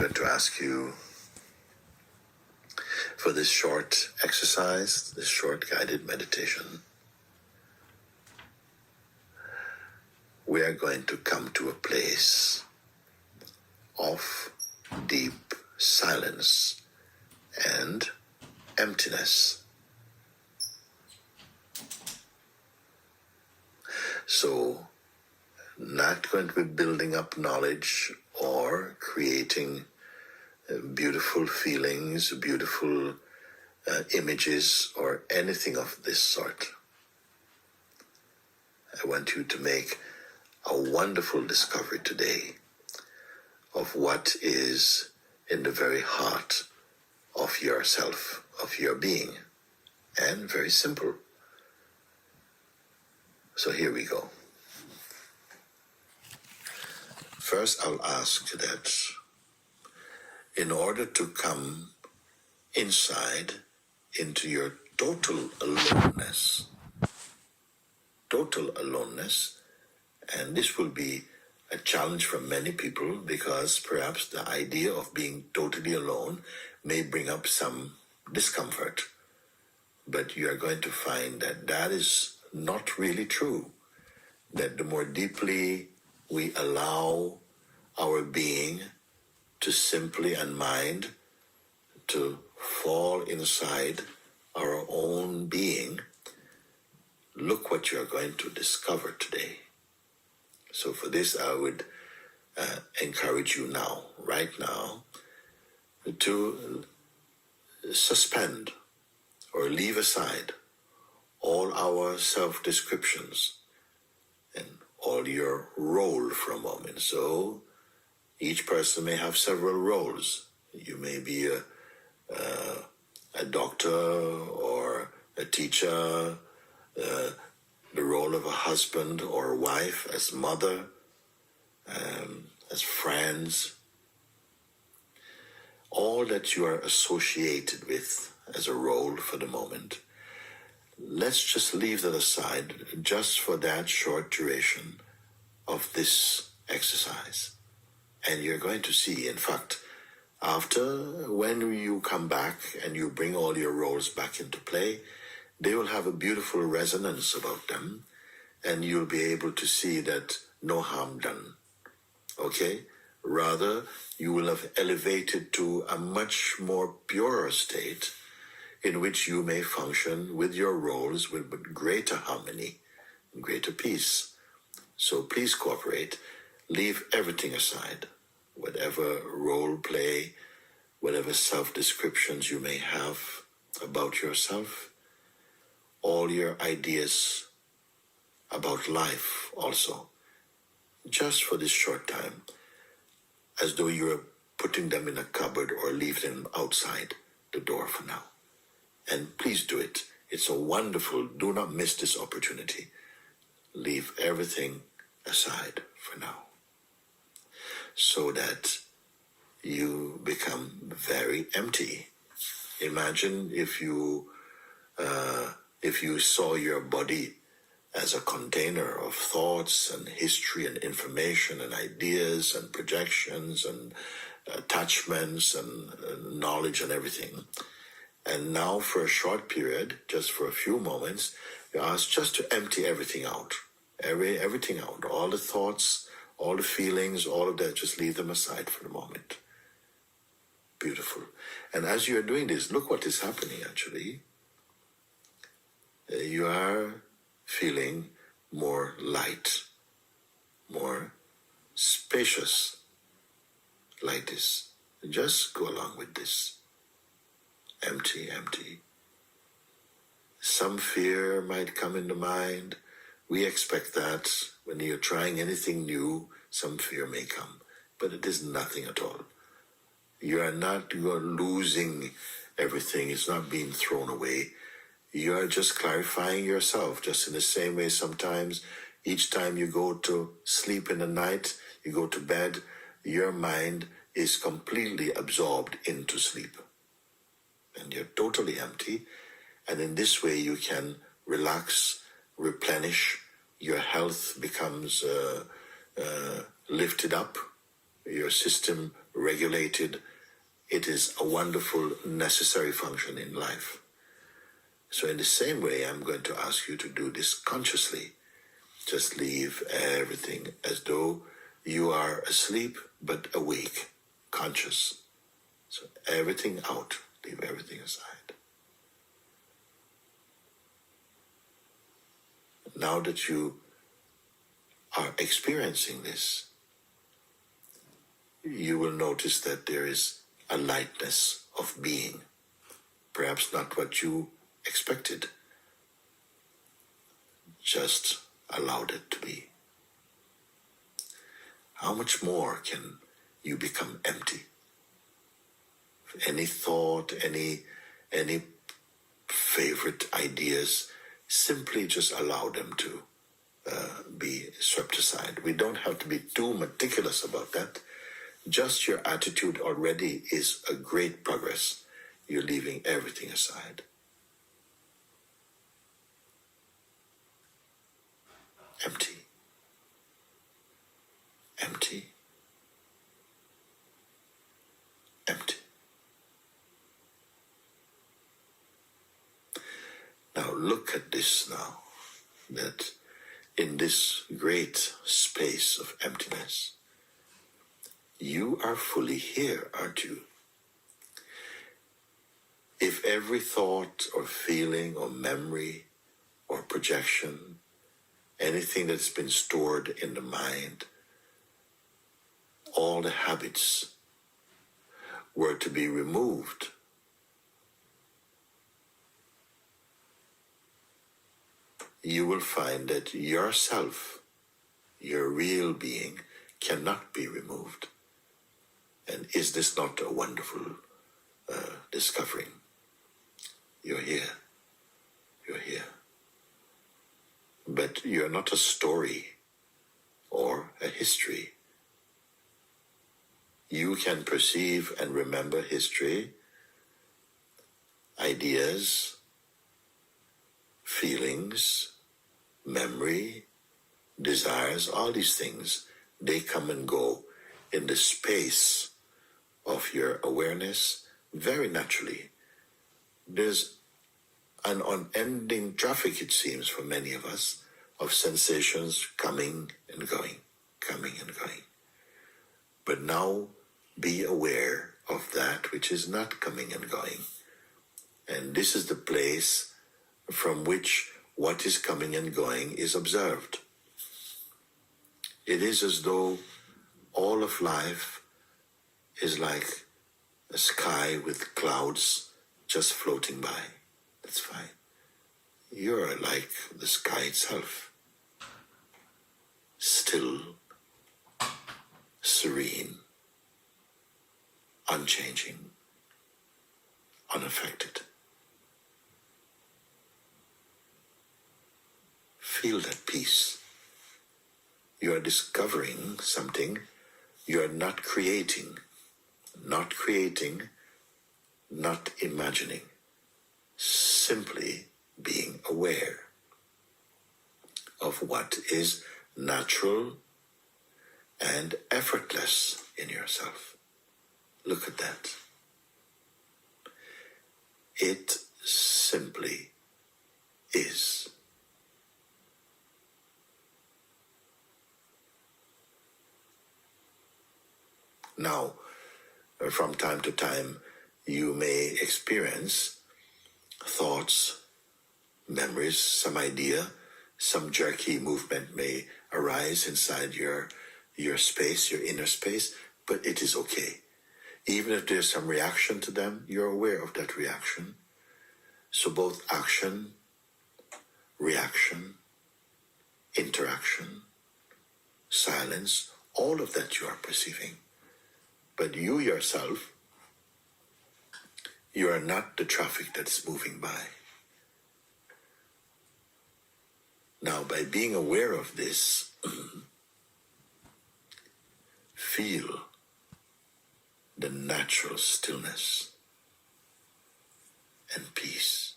going to ask you for this short exercise, this short guided meditation. We are going to come to a place of deep silence and emptiness. So, not going to be building up knowledge or creating beautiful feelings, beautiful images, or anything of this sort. I want you to make a wonderful discovery today of what is in the very heart of yourself, of your being, and very simple. So here we go. First, I'll ask that in order to come inside into your total aloneness, and this will be a challenge for many people because perhaps the idea of being totally alone may bring up some discomfort. But you are going to find that that is not really true. That the more deeply we allow our being to simply and mind to fall inside our own being, look what you're going to discover today. So for this, I would encourage you now, right now, to suspend or leave aside all our self-descriptions and all your role for a moment. So each person may have several roles. You may be a doctor or a teacher, the role of a husband or a wife, as mother, as friends, all that you are associated with as a role for the moment. Let's just leave that aside just for that short duration of this exercise. And you're going to see, in fact, when you come back and you bring all your roles back into play, they will have a beautiful resonance about them, and you'll be able to see that no harm done. Okay? Rather, you will have elevated to a much more purer state in which you may function with your roles with greater harmony and greater peace. So please cooperate. Leave everything aside. Whatever role play, whatever self-descriptions you may have about yourself, all your ideas about life also, just for this short time, as though you're putting them in a cupboard or leave them outside the door for now. And please do it. It's a wonderful, do not miss this opportunity. Leave everything aside for now, so that you become very empty. Imagine if you saw your body as a container of thoughts and history and information and ideas and projections and attachments and knowledge and everything. And now for a short period, just for a few moments, you're asked just to empty everything out. Everything out. All the thoughts, all the feelings, all of that, just leave them aside for the moment. Beautiful. And as you are doing this, look what is happening actually. You are feeling more light, more spacious, like this. Just go along with this. Empty, empty. Some fear might come in the mind. We expect that when you're trying anything new, some fear may come. But it is nothing at all. You're losing everything. It's not being thrown away. You are just clarifying yourself, just in the same way sometimes each time you go to sleep in the night, you go to bed, your mind is completely absorbed into sleep. And you're totally empty. And in this way you can relax, replenish, your health becomes lifted up, your system regulated, it is a wonderful, necessary function in life. So in the same way, I'm going to ask you to do this consciously. Just leave everything as though you are asleep but awake, conscious. So everything out, leave everything aside. Now that you are experiencing this, you will notice that there is a lightness of being, perhaps not what you expected. Just allowed it to be. How much more can you become empty? Any thought, any favorite ideas, simply just allow them to be swept aside. We don't have to be too meticulous about that. Just your attitude already is a great progress. You're leaving everything aside. Empty. Empty. Empty. Now look at this now, that in this great space of emptiness, you are fully here, aren't you? If every thought or feeling or memory or projection, anything that's been stored in the mind, all the habits were to be removed, you will find that yourself, your real being, cannot be removed. And is this not a wonderful discovering? You're here. You're here. But you're not a story or a history. You can perceive and remember history, ideas, feelings, memory, desires, all these things, they come and go in the space of your awareness very naturally. There's an unending traffic, it seems, for many of us, of sensations coming and going, coming and going. But now be aware of that which is not coming and going. And this is the place from which what is coming and going is observed. It is as though all of life is like a sky with clouds just floating by. That's fine. You're like the sky itself. Still, serene, unchanging, unaffected. Feel that peace. You are discovering something. You are not creating, not imagining, simply being aware of what is natural and effortless in yourself. Look at that. It simply is. Now, from time to time, you may experience thoughts, memories, some idea, some jerky movement may arise inside your space, your inner space, but it is okay. Even if there's some reaction to them, you're aware of that reaction. So both action, reaction, interaction, silence, all of that you are perceiving. But you yourself, you are not the traffic that's moving by. Now, by being aware of this, feel the natural stillness and peace.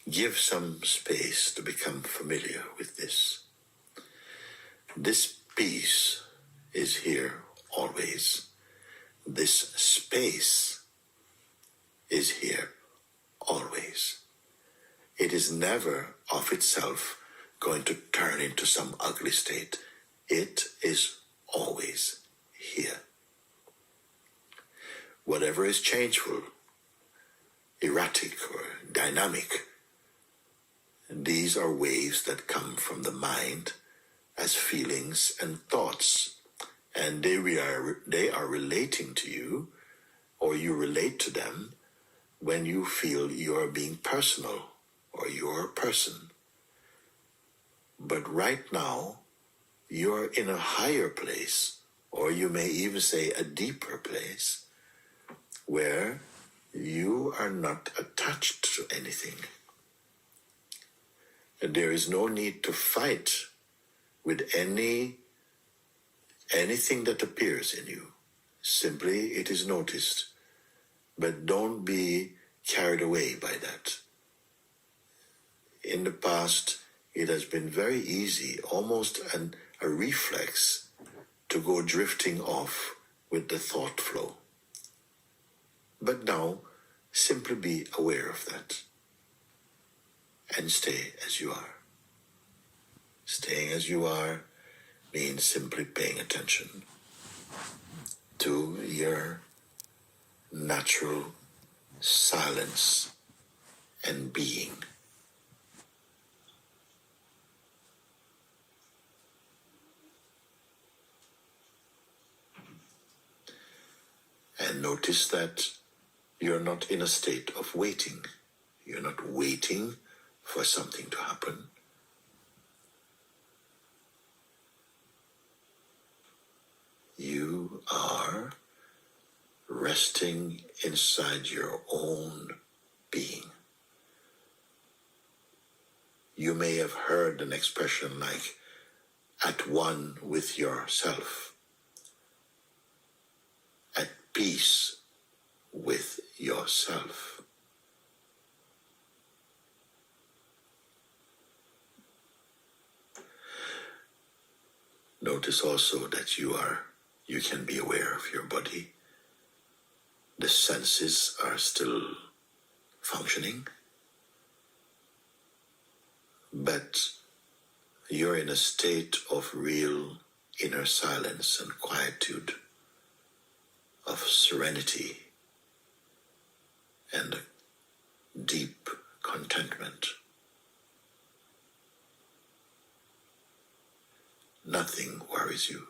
give some space to become familiar with this. This peace is here always. This space is here always. It is never of itself going to turn into some ugly state. It is always here. Whatever is changeful, erratic, or dynamic, these are waves that come from the mind as feelings and thoughts, and they are relating to you, or you relate to them when you feel you are being personal or you're a person. But right now, you're in a higher place, or you may even say a deeper place, where you are not attached to anything. And there is no need to fight with anything that appears in you. Simply, it is noticed. But don't be carried away by that. In the past, it has been very easy, almost a reflex, to go drifting off with the thought flow. But now, simply be aware of that and stay as you are. Staying as you are means simply paying attention to your natural silence and being. And notice that you're not in a state of waiting. You're not waiting for something to happen. You are resting inside your own being. You may have heard an expression like, at one with yourself, at peace with yourself. Notice also that you can be aware of your body. The senses are still functioning, but you're in a state of real inner silence and quietude, of serenity and deep contentment. Nothing worries you.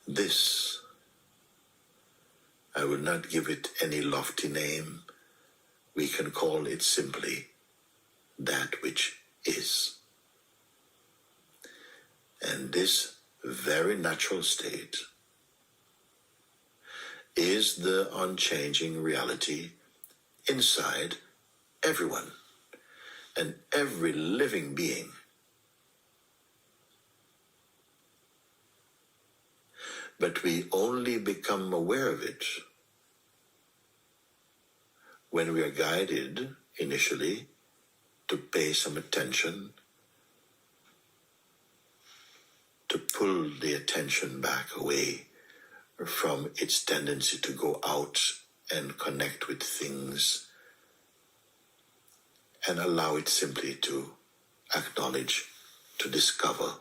This, I will not give it any lofty name. We can call it simply that which is. And this very natural state is the unchanging reality inside everyone and every living being. But we only become aware of it when we are guided initially to pay some attention, to pull the attention back away from its tendency to go out and connect with things, and allow it simply to acknowledge, to discover,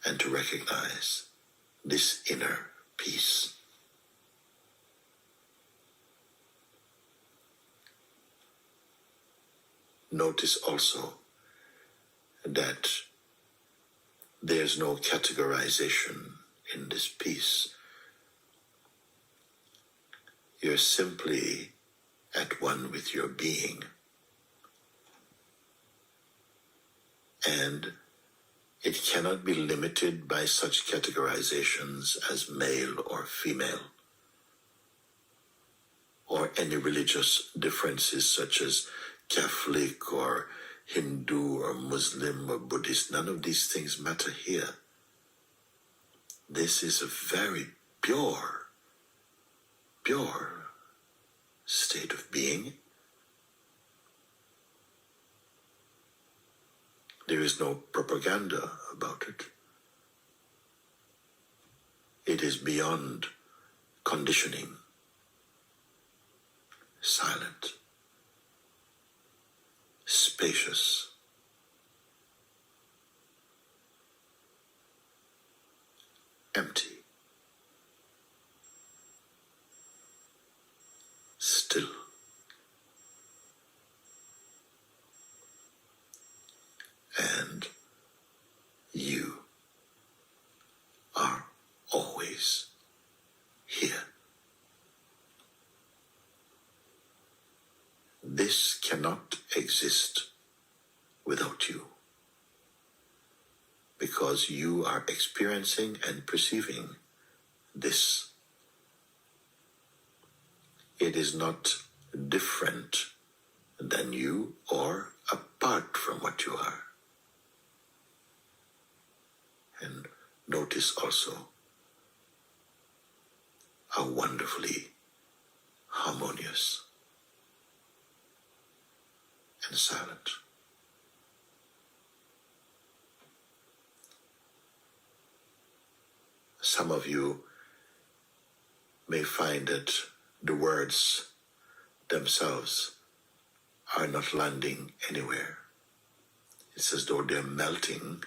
and to recognize this inner peace. Notice also that there's no categorization in this peace. You're simply at one with your being. And it cannot be limited by such categorizations as male or female, or any religious differences such as Catholic or Hindu or Muslim or Buddhist. None of these things matter here. This is a very pure pure state of being. There is no propaganda about it. It is beyond conditioning, silent, spacious, empty, still. And you are always here. This cannot exist without you, because you are experiencing and perceiving this. It is not different than you or apart from what you are. And notice also how wonderfully harmonious and silent. Some of you may find that the words themselves are not landing anywhere. It's as though they're melting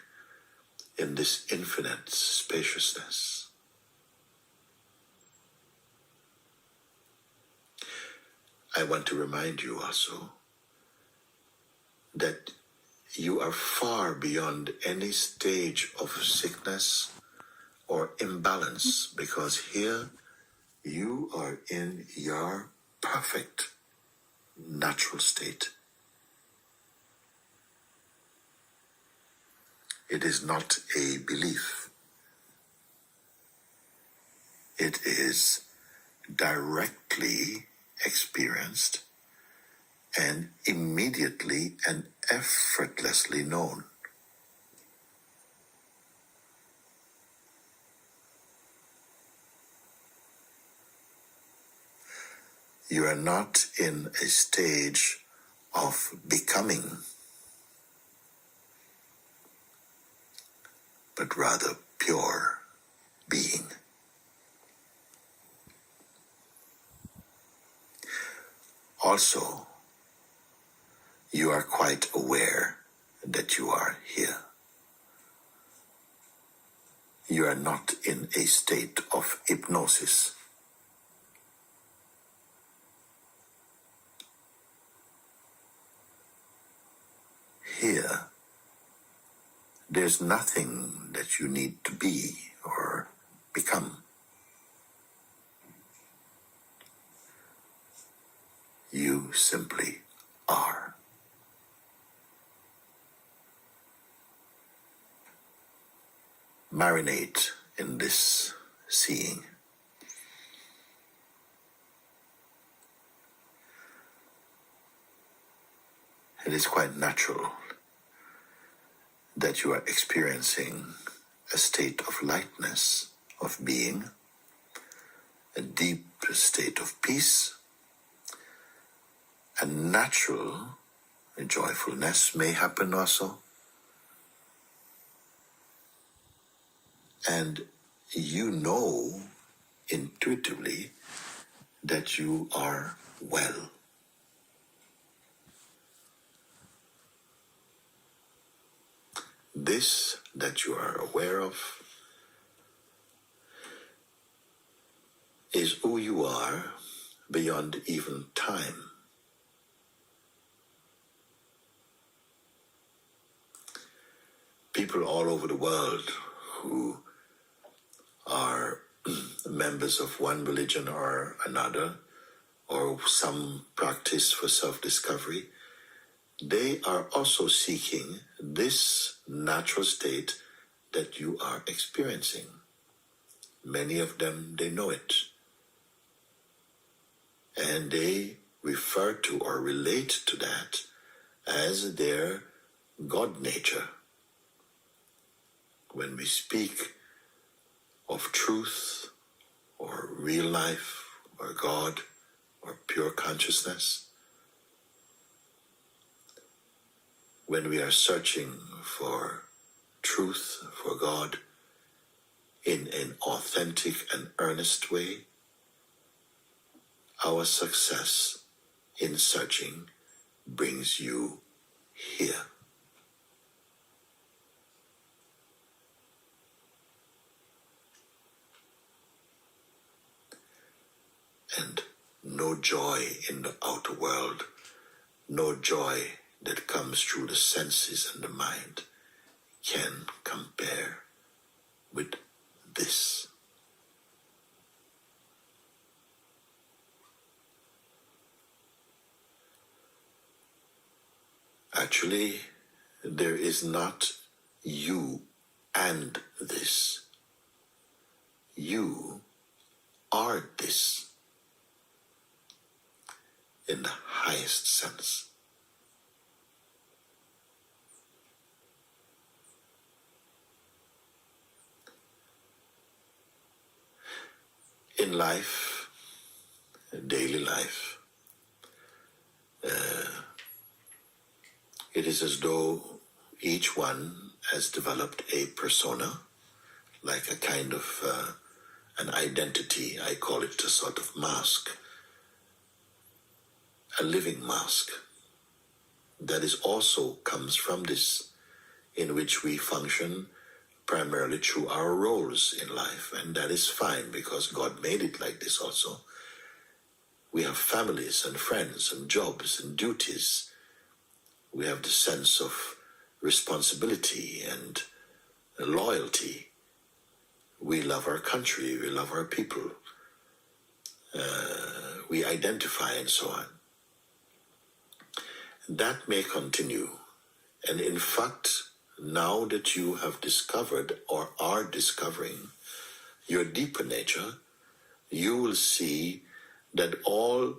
in this infinite spaciousness. I want to remind you also that you are far beyond any stage of sickness or imbalance, because here you are in your perfect natural state. It is not a belief. It is directly experienced and immediately and effortlessly known. You are not in a stage of becoming, but rather pure being. Also, you are quite aware that you are here. You are not in a state of hypnosis. Here, there's nothing that you need to be or become. You simply are. Marinate in this seeing. It is quite natural that you are experiencing a state of lightness, of being, a deep state of peace. A natural joyfulness may happen also. And you know intuitively that you are well. This that you are aware of is who you are beyond even time. People all over the world who are members of one religion or another, or some practice for self-discovery, they are also seeking this natural state that you are experiencing. Many of them, they know it. And they refer to or relate to that as their God nature. When we speak of truth or real life or God or pure consciousness. When we are searching for truth, for God, in an authentic and earnest way, our success in searching brings you here. And no joy in the outer world, no joy that comes through the senses and the mind can compare with this. Actually, there is not you and this. You are this in the highest sense. In life, daily life, it is as though each one has developed a persona, like a kind of an identity. I call it a sort of mask, a living mask that is also comes from this, in which we function primarily through our roles in life. And that is fine, because God made it like this also. We have families and friends and jobs and duties. We have the sense of responsibility and loyalty. We love our country, we love our people, we identify and so on. That may continue. And in fact, now that you have discovered or are discovering your deeper nature, you will see that all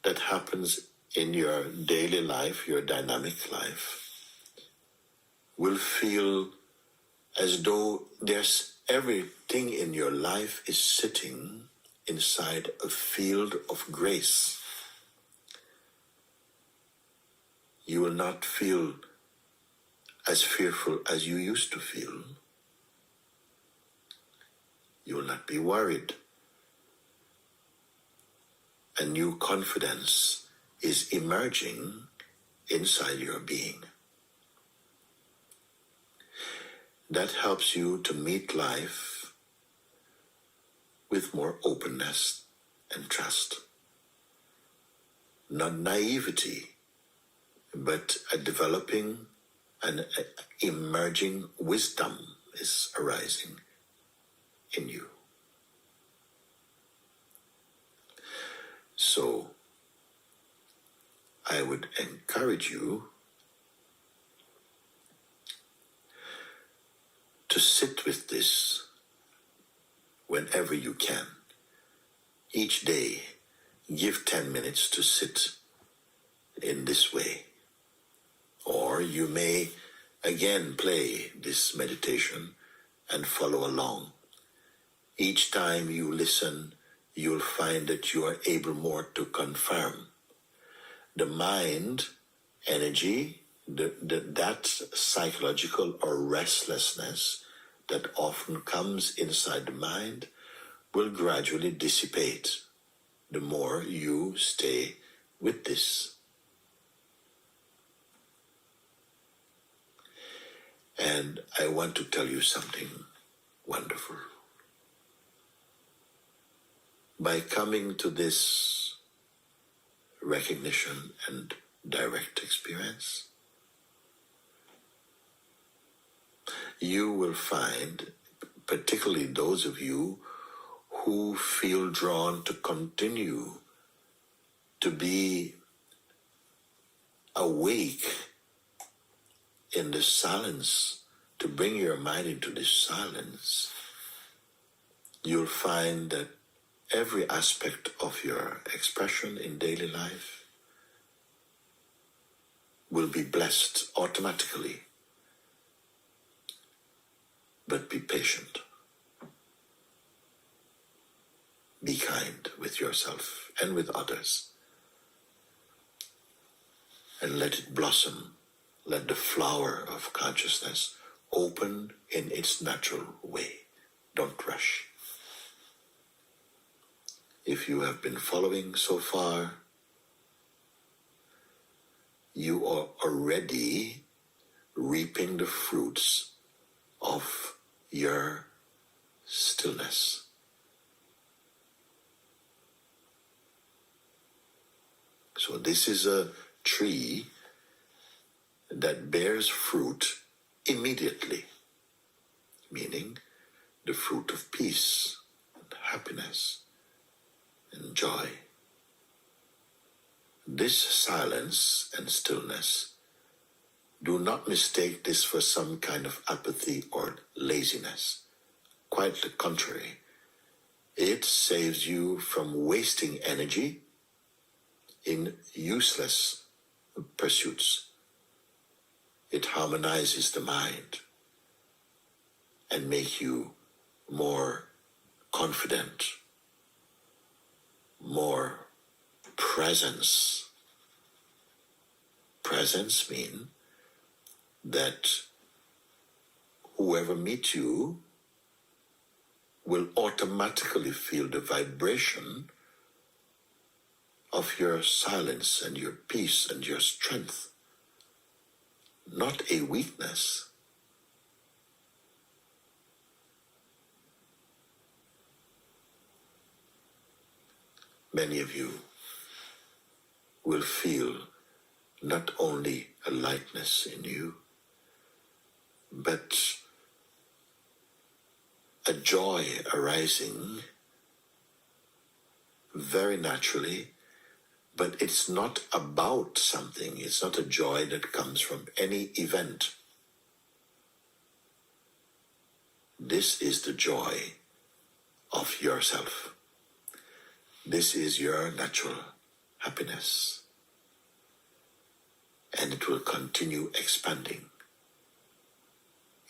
that happens in your daily life, your dynamic life, will feel as though there's everything in your life is sitting inside a field of grace. You will not feel as fearful as you used to feel. You will not be worried. A new confidence is emerging inside your being. That helps you to meet life with more openness and trust. Not naivety, but a developing and emerging wisdom is arising in you. So, I would encourage you to sit with this whenever you can. Each day, give 10 minutes to sit in this way. Or you may again play this meditation and follow along. Each time you listen, you'll find that you are able more to confirm. The mind energy, that psychological or restlessness that often comes inside the mind will gradually dissipate the more you stay with this. And I want to tell you something wonderful. By coming to this recognition and direct experience, you will find, particularly those of you who feel drawn to continue to be awake in the silence, to bring your mind into this silence, you'll find that every aspect of your expression in daily life will be blessed automatically. But be patient. Be kind with yourself and with others. And let it blossom. Let the flower of consciousness open in its natural way. Don't rush. If you have been following so far, you are already reaping the fruits of your stillness. So this is a tree that bears fruit immediately, meaning the fruit of peace and happiness and joy. This silence and stillness, do not mistake this for some kind of apathy or laziness. Quite the contrary. It saves you from wasting energy in useless pursuits. It harmonizes the mind and makes you more confident, more presence. Presence means that whoever meets you will automatically feel the vibration of your silence and your peace and your strength, not a weakness. Many of you will feel not only a lightness in you, but a joy arising very naturally. But it's not about something. It's not a joy that comes from any event. This is the joy of yourself. This is your natural happiness. And it will continue expanding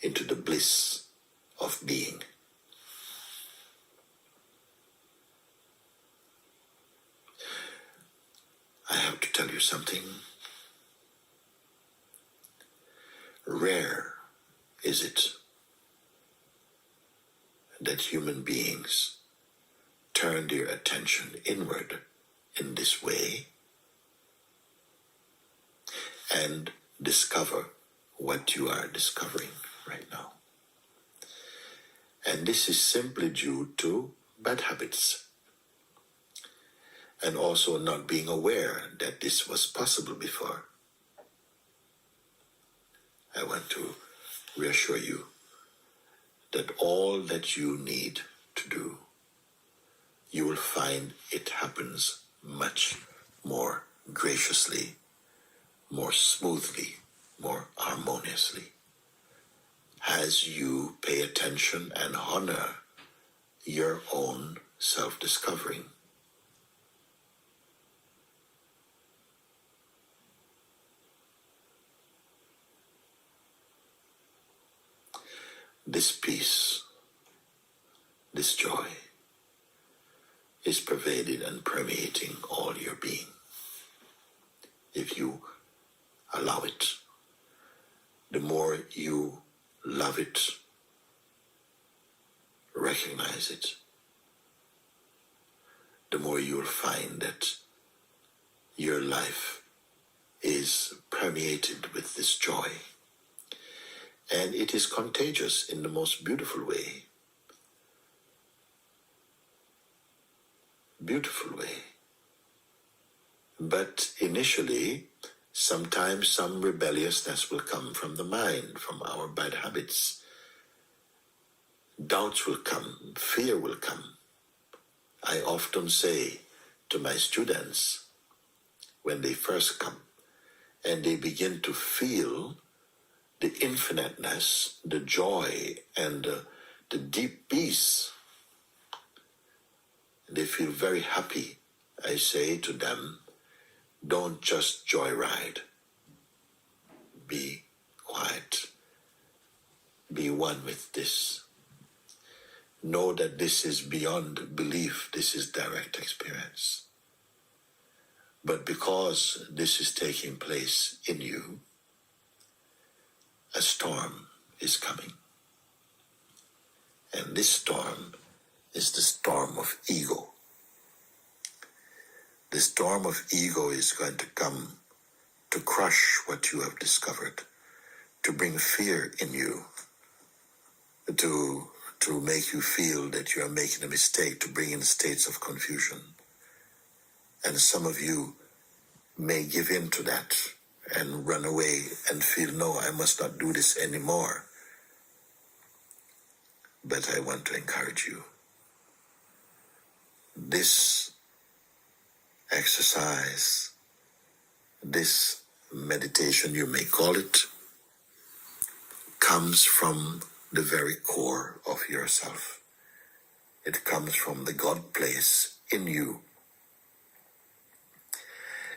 into the bliss of being. I have to tell you something. Rare is it that human beings turn their attention inward in this way and discover what you are discovering right now. And this is simply due to bad habits. And also not being aware that this was possible before. I want to reassure you that all that you need to do, you will find it happens much more graciously, more smoothly, more harmoniously, as you pay attention and honor your own self-discovering. This peace, this joy, is pervaded and permeating all your being. If you allow it, the more you love it, recognize it, the more you'll find that your life is permeated with this joy. And it is contagious in the most beautiful way. Beautiful way. But initially, sometimes some rebelliousness will come from the mind, from our bad habits. Doubts will come, fear will come. I often say to my students, when they first come, and they begin to feel the infiniteness, the joy, and the deep peace. They feel very happy. I say to them, don't just joyride. Be quiet. Be one with this. know that this is beyond belief, this is direct experience. But because this is taking place in you, a storm is coming. And this storm is the storm of ego. The storm of ego is going to come to crush what you have discovered, to bring fear in you, to make you feel that you are making a mistake, to bring in states of confusion. And some of you may give in to that and run away and feel, no, I must not do this anymore. But I want to encourage you. This exercise, this meditation, you may call it, comes from the very core of yourself. It comes from the God place in you.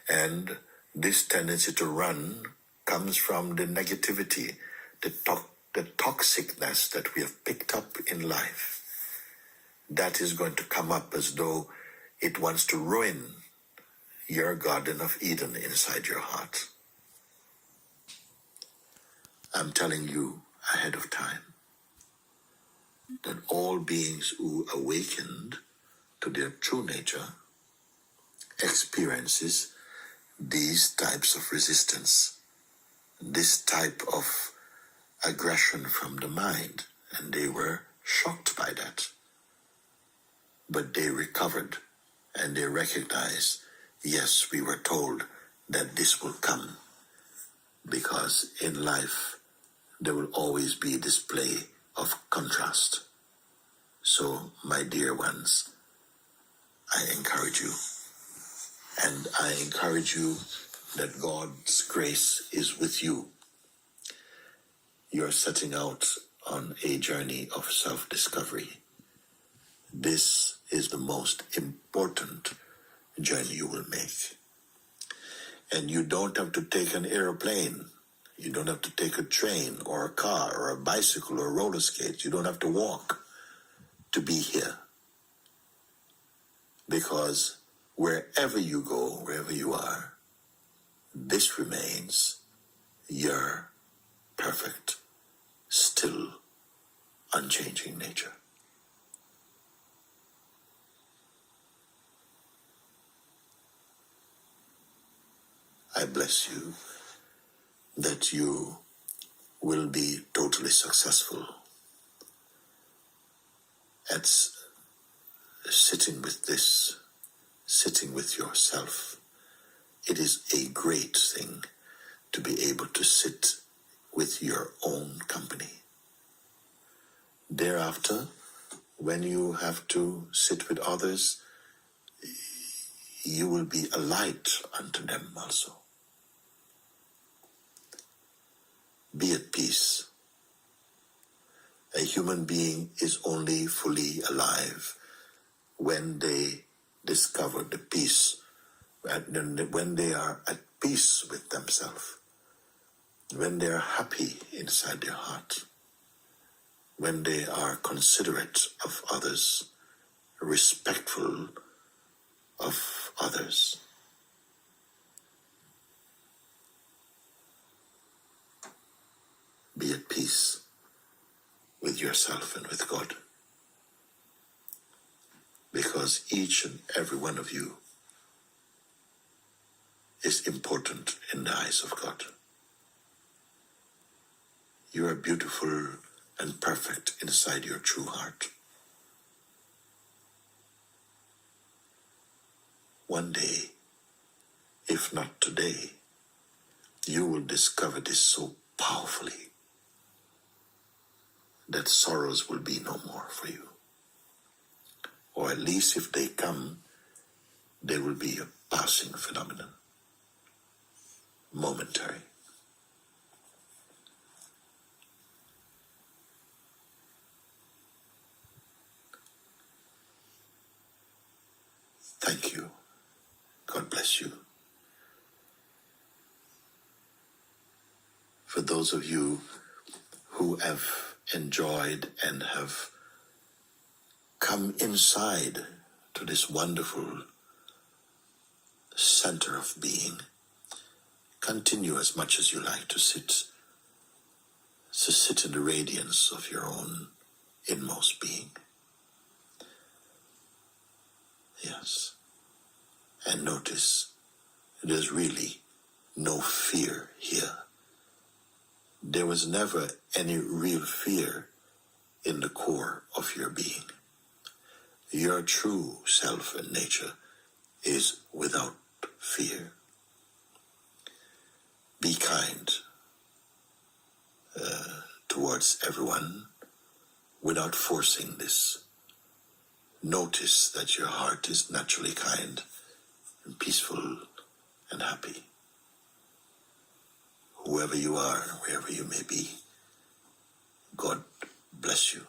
And this tendency to run comes from the negativity, the toxicness that we have picked up in life. That is going to come up as though it wants to ruin your Garden of Eden inside your heart. I'm telling you ahead of time that all beings who awakened to their true nature experiences these types of resistance, this type of aggression from the mind, and they were shocked by that. But they recovered and they recognized, yes, we were told that this will come, because in life there will always be a display of contrast. So, my dear ones, I encourage you, and I encourage you that God's grace is with you. You're setting out on a journey of self-discovery. This is the most important journey you will make. And you don't have to take an airplane. You don't have to take a train or a car or a bicycle or roller skates. You don't have to walk to be here. Because wherever you go, wherever you are, this remains your perfect, still, unchanging nature. I bless you that you will be totally successful at sitting with this, sitting with yourself. It is a great thing to be able to sit with your own company. Thereafter, when you have to sit with others, you will be a light unto them also. Be at peace. A human being is only fully alive when they discover the peace, when they are at peace with themselves, when they are happy inside their heart, when they are considerate of others, respectful of others. Be at peace with yourself and with God, because each and every one of you is important in the eyes of God. You are beautiful and perfect inside your true heart. One day, if not today, you will discover this so powerfully that sorrows will be no more for you. Or at least if they come, they will be a passing phenomenon, momentary. Thank you. God bless you. For those of you who have enjoyed and have come inside to this wonderful center of being. Continue as much as you like to sit. To sit in the radiance of your own inmost being. Yes. And notice there's really no fear here. There was never any real fear in the core of your being. Your true self and nature is without fear. Be kind towards everyone without forcing this. Notice that your heart is naturally kind and peaceful and happy. Whoever you are, wherever you may be, God bless you.